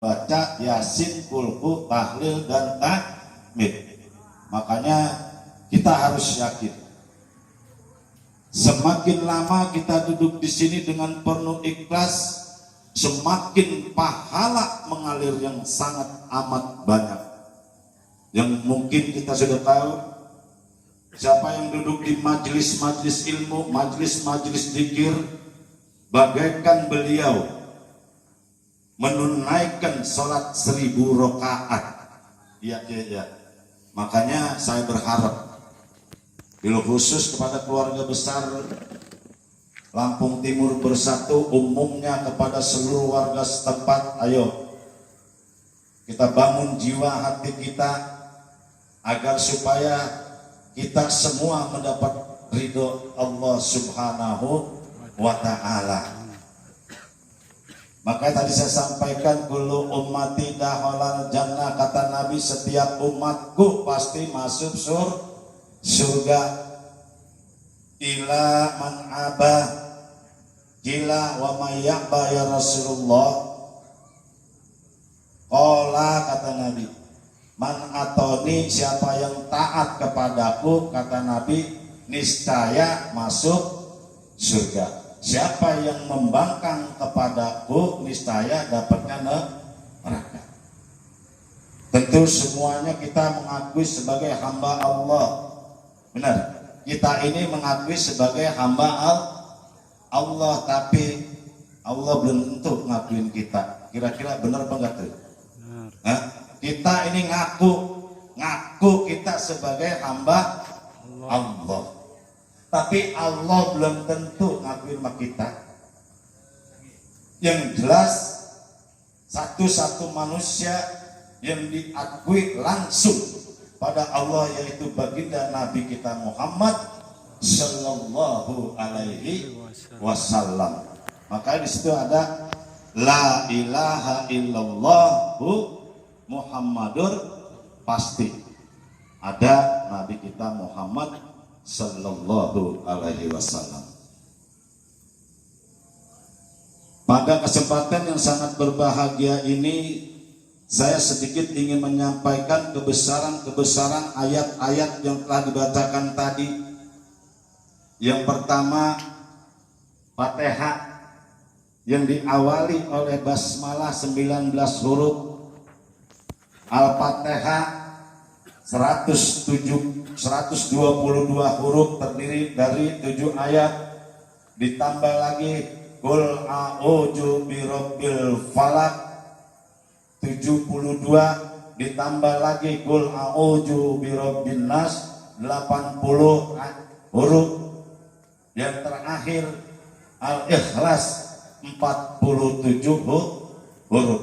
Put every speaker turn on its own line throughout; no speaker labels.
baca Yasin, Kulhu, tahlil dan tahmid. Makanya kita harus yakin. Semakin lama kita duduk di sini dengan penuh ikhlas, semakin pahala mengalir yang sangat amat banyak. Yang mungkin kita sudah tahu, siapa yang duduk di majelis-majelis ilmu, majelis-majelis zikir, bagaikan beliau menunaikan sholat 1000 rakaat. Ya. Makanya saya berharap, bila khusus kepada keluarga besar Lampung Timur Bersatu, umumnya kepada seluruh warga setempat, ayo kita bangun jiwa hati kita agar supaya kita semua mendapat ridho Allah Subhanahu wa Ta'ala. Makanya tadi saya sampaikan, kullu ummati dakhalal jannah, kata Nabi, setiap umatku pasti masuk surga. Ila man abah, gila wa mayyaba ya Rasulullah. Qala, kata Nabi, man atoni, siapa yang taat kepadaku, kata Nabi, niscaya masuk surga. Siapa yang membangkang kepadaku, niscaya dapatnya neraka. Tentu semuanya kita mengakui sebagai hamba Allah. Benar, kita ini mengakui sebagai hamba Allah, tapi Allah belum tentu ngakuin kita. Kira-kira benar apa enggak tuh? Benar. Kita ini ngaku kita sebagai hamba Allah. Tapi Allah belum tentu ngakuin sama kita. Yang jelas, satu-satu manusia yang diakui langsung pada Allah yaitu baginda Nabi kita Muhammad Sallallahu Alaihi Wasallam. Maka di situ ada la ilaha illallahu Muhammadur, pasti ada Nabi kita Muhammad Sallallahu Alaihi Wasallam. Pada kesempatan yang sangat berbahagia ini, saya sedikit ingin menyampaikan kebesaran ayat-ayat yang telah dibacakan tadi. Yang pertama, Fatihah yang diawali oleh basmalah 19 huruf, Al-Fatihah 122 huruf terdiri dari 7 ayat, ditambah lagi Qul a'udzu birabbil falaq 72, ditambah lagi Qul a'udzu birabbin nas 80 huruf, yang terakhir Al-Ikhlas 47 huruf.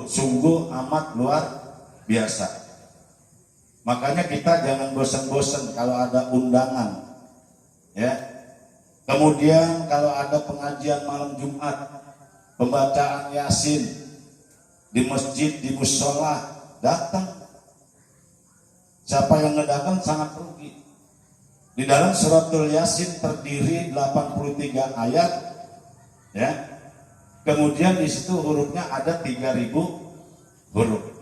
Sungguh amat luar biasa. Makanya kita jangan bosan-bosan kalau ada undangan, ya. Kemudian kalau ada pengajian malam Jumat, pembacaan Yasin di masjid, di mushola, datang. Siapa yang ngedatang sangat rugi. Di dalam suratul Yasin terdiri 83 ayat, ya. Kemudian di situ hurufnya ada 3000 huruf.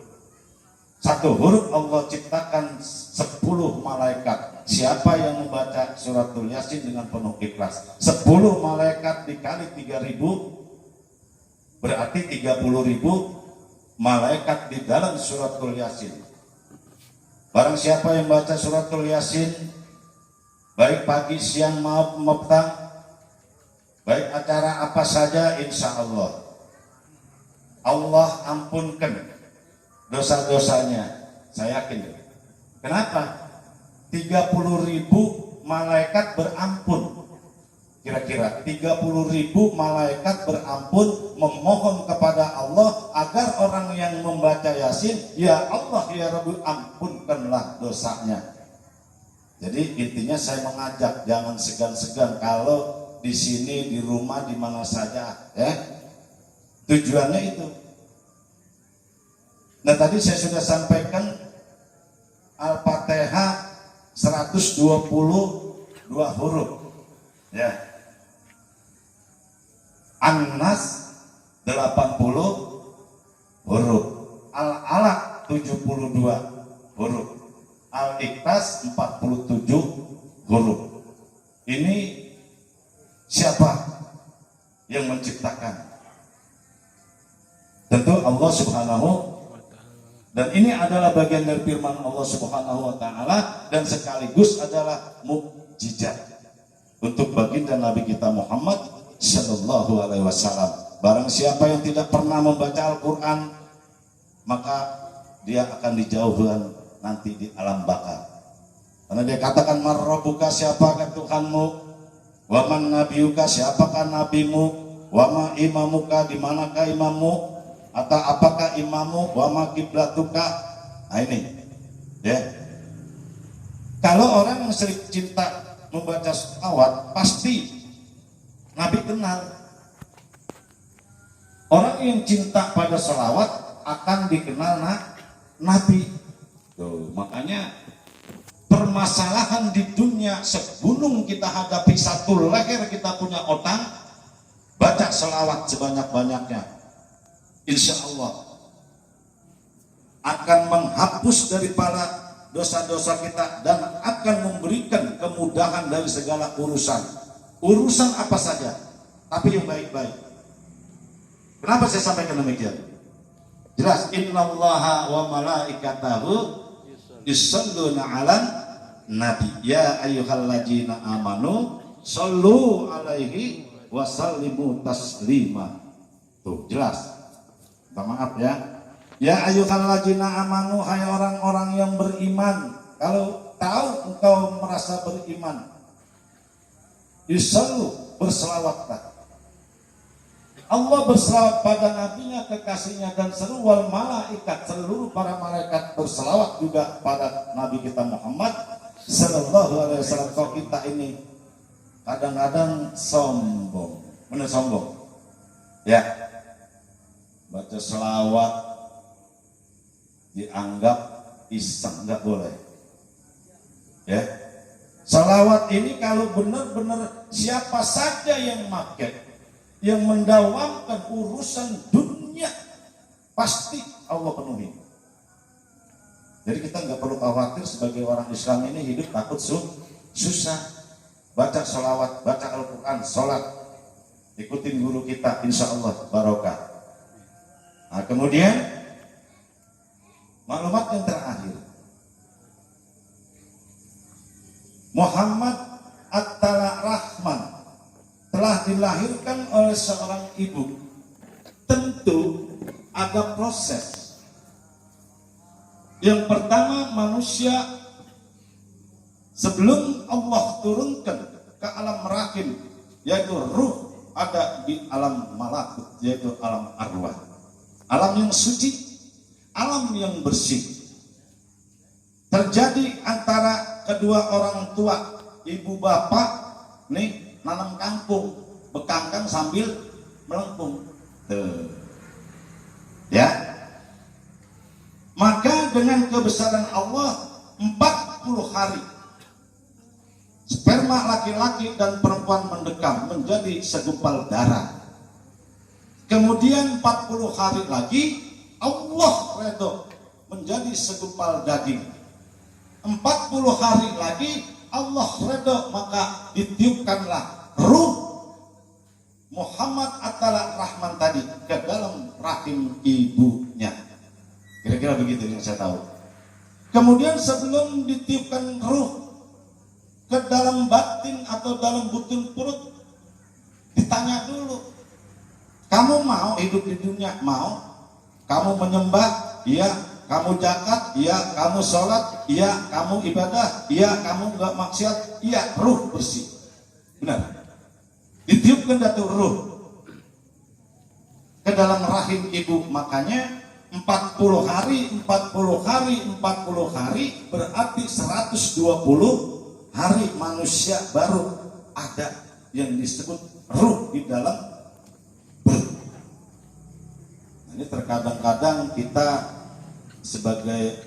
Satu huruf Allah ciptakan 10 malaikat. Siapa yang membaca suratul Yasin dengan penuh ikhlas, 10 malaikat dikali 3000 berarti 30.000 malaikat di dalam suratul Yasin. Barang siapa yang baca suratul Yasin, baik pagi, siang, maupun petang, baik acara apa saja, insya Allah Allah ampunkan dosa-dosanya. Saya yakin. Kenapa? 30.000 malaikat berampun. Kira-kira 30.000 malaikat berampun, memohon kepada Allah agar orang yang membaca Yasin, ya Allah ya Rabbi, ampunkanlah dosanya. Jadi intinya saya mengajak, jangan segan-segan kalau di sini, di rumah, di mana saja, ya. Tujuannya itu. Nah, tadi saya sudah sampaikan Al-Fatihah 122 huruf, ya. An-Nas 80 huruf, Al-Alaq 72 huruf, Al-Ikhlas 47 huruf. Ini siapa yang menciptakan? Tentu Allah Subhanahu, dan ini adalah bagian dari firman Allah Subhanahu wa taala dan sekaligus adalah mukjizat untuk baginda Nabi kita Muhammad sallallahu alaihi wasallam. Barang siapa yang tidak pernah membaca Al-Qur'an, maka dia akan dijauhkan nanti di alam baka. Karena dia katakan marrobuka, siapakah Tuhanmu, waman nabiyuka, siapakah nabimu, wama imamuka, di manakah imammu, atau apakah imamu, wama kiblatuka. Nah ini ya. Kalau orang yang sering cinta membaca selawat, pasti Nabi kenal. Orang yang cinta pada selawat akan dikenal Nabi. Tuh, makanya permasalahan di dunia segunung kita hadapi, satu leher kita punya otang, baca selawat sebanyak-banyaknya. Insya Allah akan menghapus daripada dosa-dosa kita dan akan memberikan kemudahan dari segala urusan apa saja, tapi yang baik-baik. Kenapa saya sampaikan demikian? Jelas, innallaha wa malaikatahu yusholluna 'alan nabi ya ayyuhalladzina amanu shollu alaihi wa sallimu taslima. Tuh jelas. Maaf ya. Ya ayyuhalladzina amanu, hai orang-orang yang beriman. Kalau tahu engkau merasa beriman, yusallu, berselawatlah. Allah berselawat pada nabinya, kekasihnya, dan seluruh malaikat, seluruh para malaikat berselawat juga pada Nabi kita Muhammad sallallahu alaihi wasallam. Kalau kita ini kadang-kadang sombong, benar sombong ya, baca selawat dianggap iseng, nggak boleh ya. Selawat ini kalau benar-benar siapa saja yang pakai, yang mendawamkan urusan dunia, pasti Allah penuhi. Jadi kita nggak perlu khawatir sebagai orang Islam ini hidup takut susah. Baca selawat, baca Al-Quran, sholat, ikutin guru kita, insya Allah barokah. Nah, kemudian maklumat yang terakhir, Muhammad At-Tala Rahman telah dilahirkan oleh seorang ibu. Tentu ada proses. Yang pertama, manusia sebelum Allah turunkan ke alam rahim, yaitu ruh, ada di alam malakut, yaitu alam arwah, alam yang suci, alam yang bersih. Terjadi antara kedua orang tua, ibu bapak nih nanam kangkung, bekangkang sambil melengkung. Ya. Maka dengan kebesaran Allah 40 hari sperma laki-laki dan perempuan mendekam menjadi segumpal darah. Kemudian 40 hari lagi Allah redho menjadi segumpal daging. 40 hari lagi Allah redho, maka ditiupkanlah ruh Muhammad At-Tala Rahman tadi ke dalam rahim ibunya. Kira-kira begitu yang saya tahu. Kemudian sebelum ditiupkan ruh ke dalam batin atau dalam butir perut, ditanya dulu, kamu mau hidup di dunia? Mau? Kamu menyembah? Iya. Kamu zakat? Iya. Kamu sholat? Iya. Kamu ibadah? Iya. Kamu enggak maksiat? Iya. Ruh bersih. Benar. Ditiupkan datu ruh ke dalam rahim ibu. Makanya 40 hari, 40 hari, 40 hari berarti 120 hari manusia baru ada yang disebut ruh di dalam perut. Nah, ini terkadang-kadang kita sebagai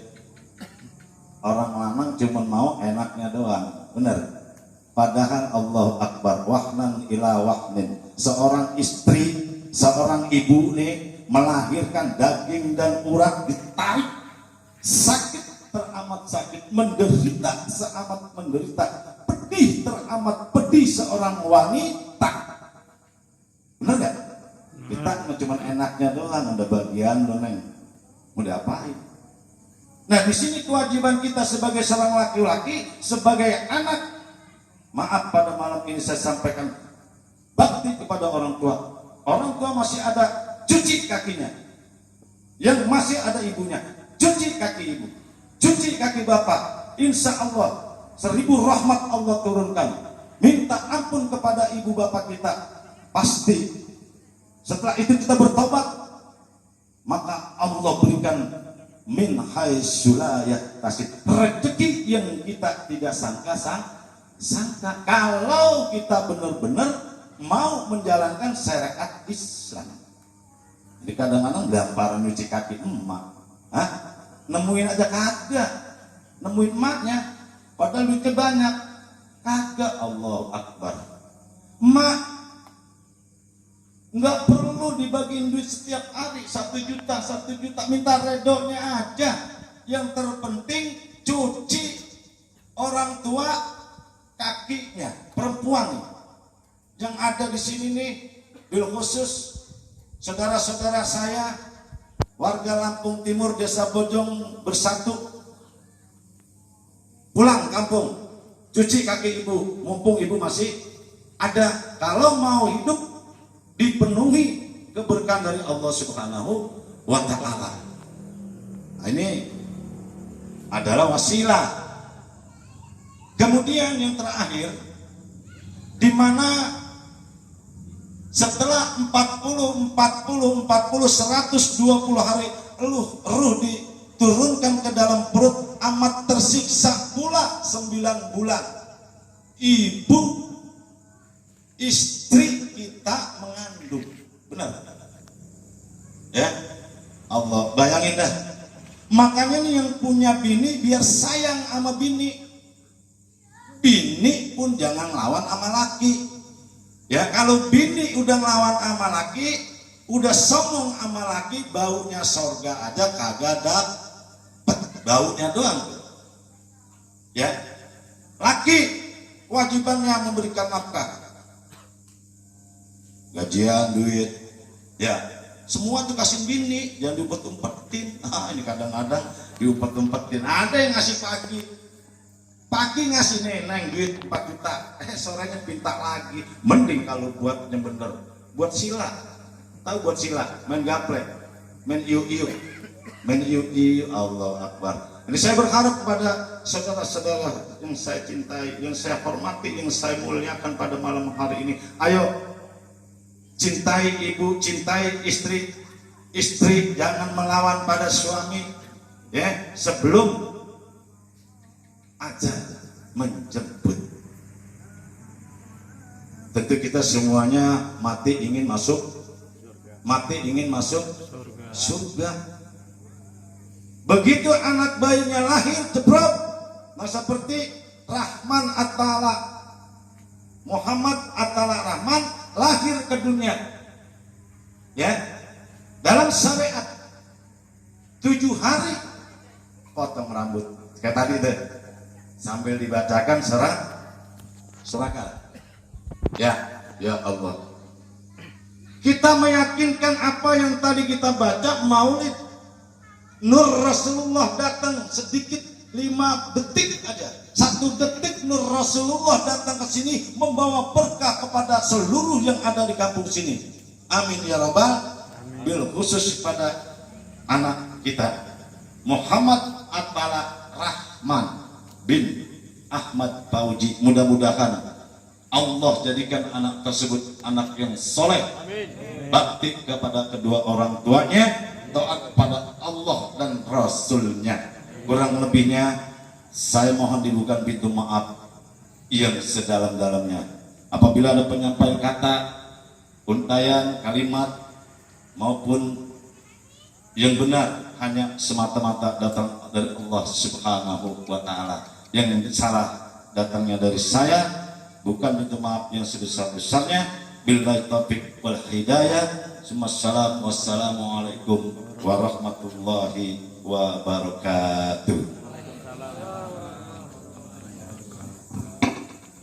orang lanang cuma mau enaknya doang, benar. Padahal Allah Akbar, wahnan ila wahnin. Seorang istri, seorang ibu nih melahirkan daging dan urat ditarik, sakit teramat sakit, menderita seamat menderita, pedih teramat pedih seorang wanita. Bener gak? Kita cuma enaknya doang, udah bagian doang, mau diapain? Nah di sini kewajiban kita sebagai seorang laki-laki, sebagai anak. Maaf pada malam ini saya sampaikan bakti kepada orang tua. Orang tua masih ada, cuci kakinya. Yang masih ada ibunya, cuci kaki ibu, cuci kaki bapak. Insya Allah 1000 rahmat Allah turunkan. Minta ampun kepada ibu bapak kita. Pasti setelah itu kita bertobat, maka Allah berikan min haitsu la yahtasib, rezeki yang kita tidak sangka kalau kita benar-benar mau menjalankan syariat Islam. Jadi kadang-kadang gamparan nyuci kaki emak, nemuin aja kagak, nemuin emaknya, padahal duitnya banyak, kagak. Allahu Akbar. Emak nggak perlu dibagiin duit setiap hari 1 juta, minta redonya aja. Yang terpenting cuci orang tua kakinya, perempuan yang ada di sini nih, bil khusus saudara-saudara saya warga Lampung Timur, Desa Bojong Bersatu, pulang kampung cuci kaki ibu, mumpung ibu masih ada. Kalau mau hidup dipenuhi keberkahan dari Allah Subhanahu wa Ta'ala. Nah, ini adalah wasilah. Kemudian yang terakhir, di mana setelah 120 hari ruh diturunkan ke dalam perut, amat tersiksa pula 9 bulan. Ibu istri kita mengandung, benar? Ya, Allah, bayangin dah. Makanya nih yang punya bini biar sayang sama bini. Bini pun jangan lawan sama laki. Ya, kalau bini udah lawan sama laki, udah sombong sama laki, baunya sorga aja kagak dapet, baunya doang. Ya, laki kewajibannya memberikan nafkah, gajian, duit, ya semua tuh kasih bini, jangan diumpet-umpetin. Ini kadang-kadang diumpet-umpetin. Ada yang ngasih pagi ngasih neneng duit 4 juta, sorenya minta lagi. Mending kalau buat yang bener, buat sila. Tahu buat sila, main gaplek, main iu-iu, Allah Akbar. Jadi saya berharap kepada saudara-saudara yang saya cintai, yang saya hormati, yang saya muliakan pada malam hari ini, ayo cintai ibu, cintai istri. Istri jangan melawan pada suami, ya, sebelum ajal menjemput. Tentu kita semuanya mati ingin masuk surga. Begitu anak bayinya lahir, jebrot, nah seperti Rahman Atala, Muhammad Atala Rahman lahir ke dunia, ya, dalam syariat 7 hari potong rambut kayak tadi deh, sambil dibacakan surakat. Ya Allah, kita meyakinkan apa yang tadi kita baca, maulid Nur Rasulullah datang sedikit 5 detik aja, 1 detik Nur Rasulullah datang ke sini membawa berkah kepada seluruh yang ada di kampung sini. Amin ya rabbal. Bil khusus pada anak kita Muhammad Atala Rahman bin Ahmad Fauji. Mudah-mudahan Allah jadikan anak tersebut anak yang soleh, bakti kepada kedua orang tuanya, taat kepada Allah dan Rasulnya. Kurang lebihnya saya mohon dibuka pintu maaf yang sedalam-dalamnya. Apabila ada penyampaian kata, untayan, kalimat maupun yang benar hanya semata-mata datang dari Allah Subhanahu wa Ta'ala. Yang salah datangnya dari saya, bukan minta maaf yang sebesar-besarnya. Billahi taufiq wal hidayah. Wassalamualaikum warahmatullahi wabarakatuh.